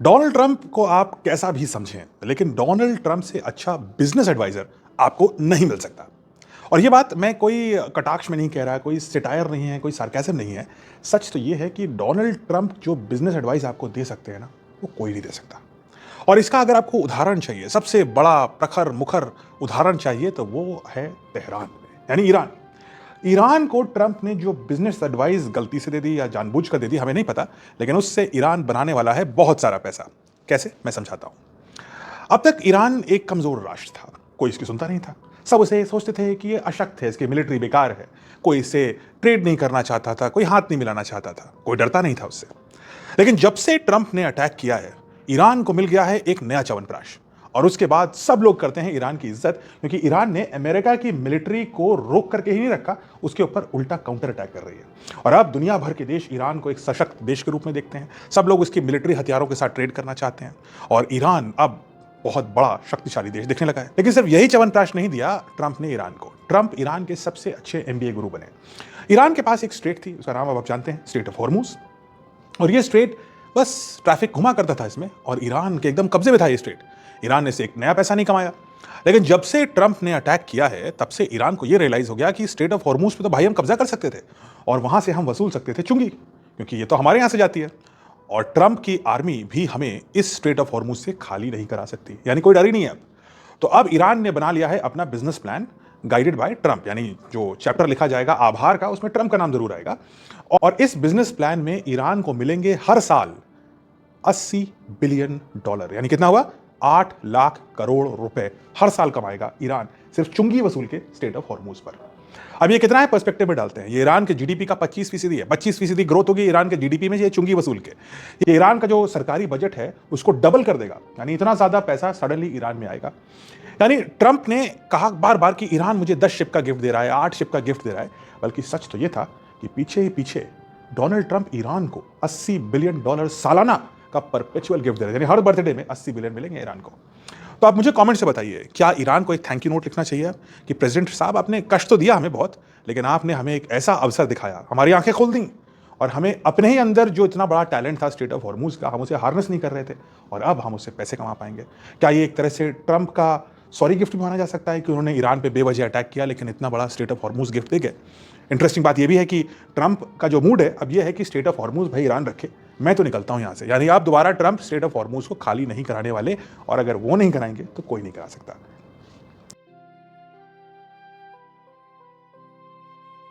Donald Trump को आप कैसा भी समझें, लेकिन डोनाल्ड ट्रंप से अच्छा बिजनेस एडवाइजर आपको नहीं मिल सकता। और ये बात मैं कोई कटाक्ष में नहीं कह रहा, कोई सेटायर नहीं है, कोई सार्केज़म नहीं है। सच तो ये है कि डोनाल्ड ट्रंप जो बिजनेस एडवाइस आपको दे सकते हैं ना, वो कोई नहीं दे सकता। और इसका अगर आपको उदाहरण चाहिए, सबसे बड़ा प्रखर मुखर उदाहरण चाहिए, तो वो है तेहरान में, यानी ईरान। ईरान को ट्रंप ने जो बिजनेस एडवाइस गलती से दे दी या जानबूझकर दे दी, हमें नहीं पता, लेकिन उससे ईरान बनाने वाला है बहुत सारा पैसा। कैसे, मैं समझाता हूं। अब तक ईरान एक कमजोर राष्ट्र था, कोई इसकी सुनता नहीं था। सब उसे सोचते थे कि ये अशक्त है, इसकी मिलिट्री बेकार है, कोई इससे ट्रेड नहीं करना चाहता था, कोई हाथ नहीं मिलाना चाहता था, कोई डरता नहीं था उससे। लेकिन जब से ट्रंप ने अटैक किया है, ईरान को मिल गया है एक नया च्यवनप्राश। और उसके बाद सब लोग करते हैं ईरान की इज्जत, क्योंकि ईरान ने अमेरिका की मिलिट्री को रोक करके ही नहीं रखा, उसके ऊपर उल्टा काउंटर अटैक कर रही है। और अब दुनिया भर के देश ईरान को एक सशक्त देश के रूप में देखते हैं। सब लोग उसकी मिलिट्री हथियारों के साथ ट्रेड करना चाहते हैं, और ईरान अब बहुत बड़ा शक्तिशाली देश दिखने लगा है। लेकिन सिर्फ यही च्यवनप्राश नहीं दिया ट्रंप ने ईरान को। ट्रंप ईरान के सबसे अच्छे एमबीए गुरु बने। ईरान के पास एक स्ट्रेट थी, उसका नाम अब आप जानते हैं, स्ट्रेट ऑफ हॉर्मूज। और ये स्ट्रेट बस ट्रैफिक घुमा करता था इसमें, और ईरान के एकदम कब्जे में था ये स्ट्रेट। ईरान ने से एक नया पैसा नहीं कमाया। लेकिन जब से ट्रंप ने अटैक किया है, तब से ईरान को यह रियलाइज हो गया कि स्ट्रेट ऑफ हॉर्मूज पे तो भाई हम कब्जा कर सकते थे, और वहां से हम वसूल सकते थे चुंगी, क्योंकि ये तो हमारे यहां से जाती है। और ट्रंप की आर्मी भी हमें इस स्ट्रेट ऑफ हॉर्मूज से खाली नहीं करा सकती, यानी कोई डर ही नहीं है अब। तो अब ईरान ने बना लिया है अपना business plan, guided by Trump, यानी जो चैप्टर लिखा जाएगा आभार का, उसमें ट्रंप का नाम जरूर आएगा। और इस बिजनेस प्लान में ईरान को मिलेंगे हर साल 80 बिलियन डॉलर, यानी कितना हुआ, 8 लाख करोड़ रुपए हर साल कमाएगा ईरान, सिर्फ चुंगी वसूल के स्ट्रेट ऑफ हॉर्मूज पर। अब ये कितना है, पर्सपेक्टिव में डालते हैं। ये ईरान के जीडीपी का 25% है। 25% ग्रोथ होगी ईरान के जीडीपी में, ये चुंगी वसूल के। ये ईरान का जो सरकारी बजट है उसको डबल कर देगा, यानी इतना ज्यादा पैसा सडनली ईरान में आएगा। यानी ट्रंप ने कहा बार बार कि ईरान मुझे 10 शिप का गिफ्ट दे रहा है, 8 शिप का गिफ्ट दे रहा है, बल्कि सच तो ये था कि पीछे ही पीछे डोनाल्ड ट्रंप ईरान को 80 बिलियन डॉलर सालाना का परपेचुअल गिफ्ट दे रहे हैं, यानी हर बर्थडे में 80 बिलियन मिलेंगे ईरान को। तो आप मुझे कमेंट से बताइए, क्या ईरान को एक थैंक यू नोट लिखना चाहिए कि प्रेसिडेंट साहब, आपने कष्ट तो दिया हमें बहुत, लेकिन आपने हमें एक ऐसा अवसर दिखाया, हमारी आंखें खोल दी, और हमें अपने ही अंदर जो इतना बड़ा टैलेंट था स्ट्रेट ऑफ हॉर्मूज का, हम उसे हार्नेस नहीं कर रहे थे, और अब हम उससे पैसे कमा पाएंगे। क्या ये एक तरह से ट्रंप का सॉरी गिफ्ट भी माना जा सकता है कि उन्होंने ईरान पे बेवजह अटैक किया, लेकिन इतना बड़ा स्ट्रेट ऑफ हॉर्मूज गिफ्ट दे गए? इंटरेस्टिंग बात यह भी है कि ट्रंप का जो मूड है अब यह है कि स्ट्रेट ऑफ हॉर्मूज भाई ईरान रखे, मैं तो निकलता हूं यहां से। यानी आप दोबारा ट्रंप स्ट्रेट ऑफ हॉर्मूज को खाली नहीं कराने वाले, और अगर वो नहीं कराएंगे तो कोई नहीं करा सकता।